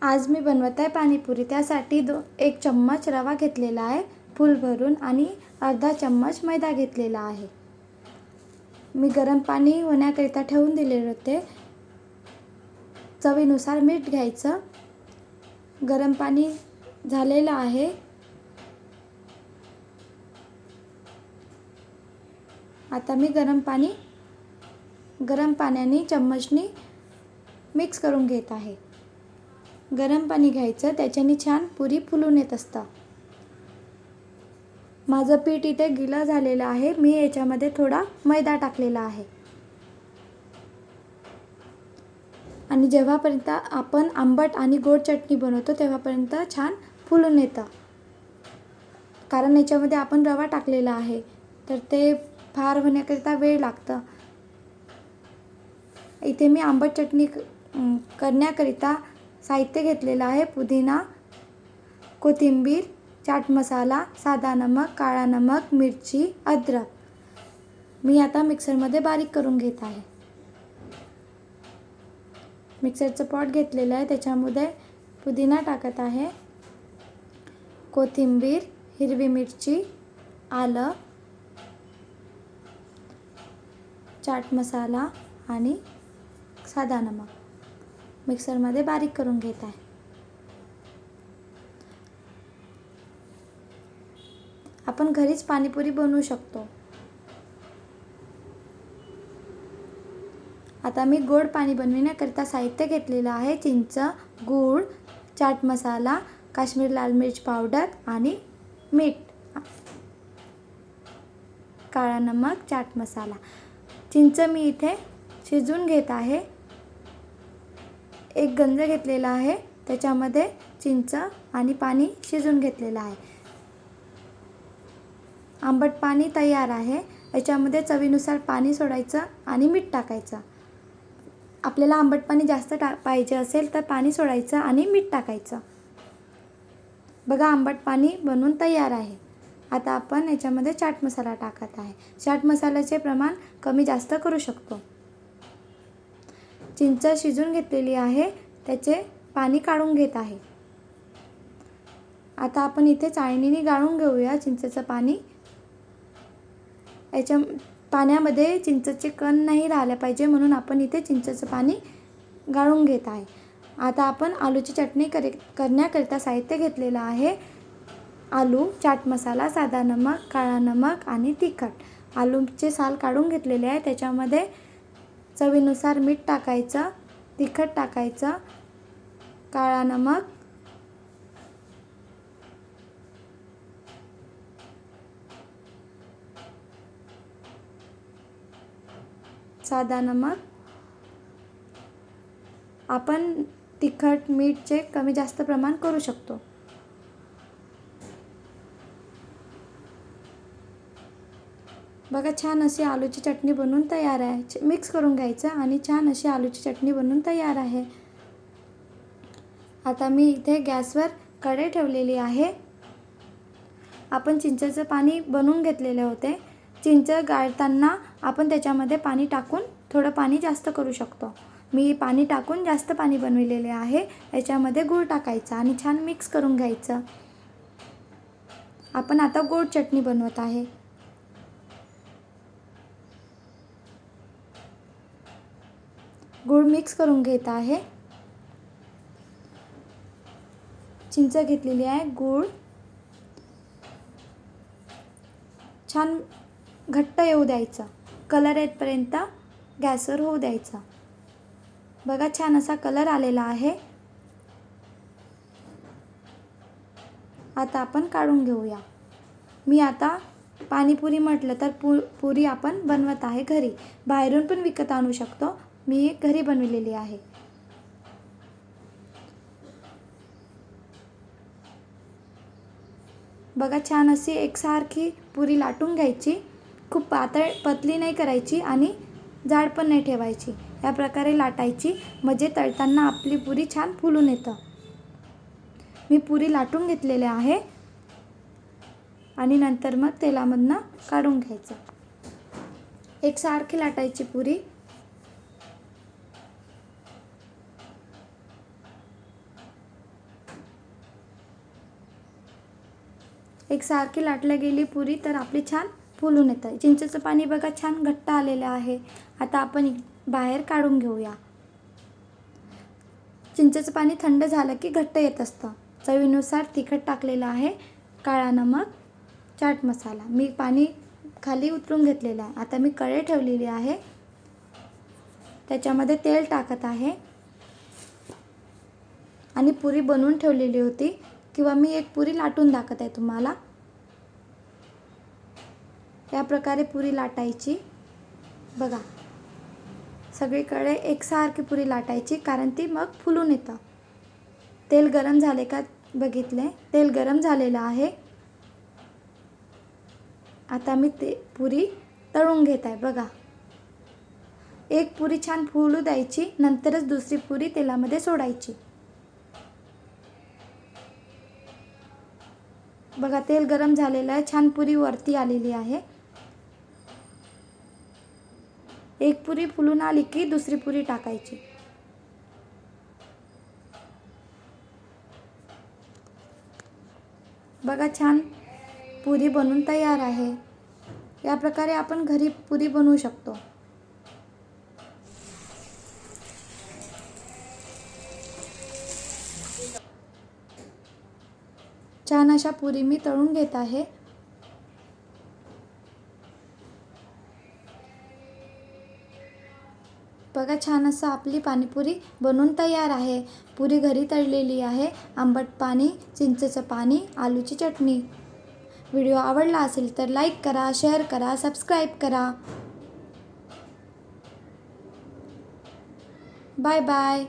आज मी बनवत आहे पाणीपुरी। त्यासाठी 1 चम्मच रवा घेतलेला आहे फुल भरून आणि अर्धा चम्मच मैदा घेतलेला आहे। मी गरम पाणी होण्याकरिता ठेवून दिलेले होते। चवीनुसार मीठ घ्यायचं। गरम पाणी झालेलं आहे। आता मी गरम पाण्याने चम्मचनी मिक्स करून घेत आहे। गरम पाणी घ्यायचं, त्याच्याने छान पुरी फुलून येत असतं। माझं पीठ इथे गिलं झालेलं आहे। मी याच्यामध्ये थोडा मैदा टाकलेला आहे आणि जेव्हापर्यंत आपण आंबट आणि गोड चटणी बनवतो तेव्हापर्यंत छान फुलून येतं। कारण याच्यामध्ये आपण रवा टाकलेला आहे तर ते फार होण्याकरिता वेळ लागतं। इथे मी आंबट चटणी करण्याकरिता साहित्य घेतलेलं आहे। पुदिना, कोथिंबीर, चाट मसाला, साधा नमक, काळा नमक, मिरची, अद्रक। मी आता मिक्सरमध्ये बारीक करून घेत आहे। मिक्सरचं पॉट घेतलेलं आहे, त्याच्यामध्ये पुदिना टाकत आहे, कोथिंबीर, हिरवी मिरची, आलं, चाट मसाला आणि साधा नमक मिक्सरमध्ये बारीक करून घेत आहे। आपण घरीच पाणीपुरी बनवू शकतो। आता मी गोड पाणी बनविण्याकरिता साहित्य घेतलेलं आहे। चिंच, गूळ, चाट मसाला, काश्मीर लाल मिर्च पावडर आणि मीठ, काळा नमक, चाट मसाला। चिंच मी इथे शिजवून घेत आहे। एक गंज घेतलेला आहे, त्याच्यामध्ये चिंच आणि पाणी शिजवून घेतलेलं आहे। आंबट पाणी तयार आहे। याच्यामध्ये चवीनुसार पाणी सोडायचं आणि मीठ टाकायचं। आपल्याला आंबट पाणी जास्त पाहिजे असेल तर पाणी सोडायचं आणि मीठ टाकायचं। बघा, आंबट पाणी बनवून तयार आहे। आता आपण याच्यामध्ये चाट मसाला टाकत आहे। चाट मसाल्याचे प्रमाण कमी जास्त करू शकतो। चिंच शिजून घेतलेली आहे, त्याचे पाणी काढून घेत आहे। आता आपण इथे चाळणीने गाळून घेऊया चिंचेचं पाणी। याच्या पाण्यामध्ये चिंचेचे कण नाही राहिला पाहिजे म्हणून आपण इथे चिंचेचं पाणी गाळून घेत आहे। आता आपण आलूची चटणी करण्याकरिता साहित्य घेतलेलं आहे। आलू, चाट मसाला, साधा नमक, काळा नमक आणि तिखट। आलूचे साल काढून घेतलेले आहे, त्याच्यामध्ये चवीनुसार मीठ टाकायचं, तिखट टाकायचं, काळा नमक, साधा नमक। आपण तिखट मीठचे कमी जास्त प्रमाण करू शकतो। बघा, छान अशी आलूची चटणी बनवून तयार आहे। मिक्स करून घ्यायचं आणि छान अशी आलूची चटणी बनवून तयार आहे। आता मी इथे गॅसवर कढई ठेवलेली आहे। आपण चिंचेचं पाणी बनवून घेतलेले होते। चिंच गाळताना आपण त्याच्यामध्ये पाणी टाकून थोडं पाणी जास्त करू शकतो। मी पाणी टाकून जास्त पाणी बनविलेले आहे। याच्यामध्ये गूळ टाकायचा आणि छान मिक्स करून घ्यायचं। आपण आता गोड चटणी बनवत आहे। गूळ मिक्स करून घेत आहे। चिंच घेतलेली आहे, गूळ छान घट्ट येऊ द्यायचा, कलर येतपर्यंत गॅसवर होऊ द्यायचा। बघा, छान असा कलर आलेला आहे। आता आपण काढून घेऊया। मी आता पाणीपुरी म्हटलं तर पुरी आपण बनवत आहे घरी। बाहेरून पण विकत आणू शकतो, मी घरी बनवलेली आहे। बघा, छान अशी एकसारखी पुरी लाटून घ्यायची। खूप पतली नाही करायची आणि जाड पण नाही ठेवायची। या प्रकारे लाटायची, म्हणजे तळताना आपली पुरी छान फुलून येतं। मी पुरी लाटून घेतलेले आहे आणि नंतर मग तेलामधनं काढून घ्यायचं। एकसारखी लाटायची पुरी। एकसारखी लाटल्या गेली पुरी तर आपली छान फुलून येतं. चिंचेचं पाणी बघा छान घट्ट आलेलं आहे. आता आपण बाहेर काढून घेऊया. चिंचेचं पाणी थंड झालं की घट्ट येत असतं. चवीनुसार तिखट टाकलेलं आहे, काळा नमक, चाट मसाला. मी पाणी खाली उतरून घेतलेलं आहे. आता मी कढई ठेवलेली आहे, त्याच्यामध्ये तेल टाकत आहे आणि पुरी बनवून ठेवलेली होती किंवा मी एक पुरी लाटून दाखवत आहे तुम्हाला. या प्रकारे पुरी लाटायची बघा. सगळीकडे एकसारखी पुरी लाटायची, कारण ती मग फुलून येतं. तेल गरम झाले का बघितले? तेल गरम झालेलं आहे. आता मी ते पुरी तळून घेत आहे बघा. एक पुरी छान फुलू द्यायची, नंतरच दुसरी पुरी तेलामध्ये सोडायची. बघा तेल गरम झालेलं आहे, छान पुरी वरती आलेली आहे. एक पुरी फुलून आली की दुसरी पुरी टाकायची. बघा छान पुरी बनवून तयार आहे. या प्रकारे आपण घरी पुरी बनवू शकतो. छान अशा पुरी मी तळून घेत आहे. बघा छान असं आपली पाणीपुरी बनवून तयार आहे. पुरी घरी तळलेली आहे. आंबट पाणी, चिंचेचं पाणी, आलूची चटणी. व्हिडिओ आवडला असेल तर लाईक करा, शेअर करा, सबस्क्राईब करा. Bye bye.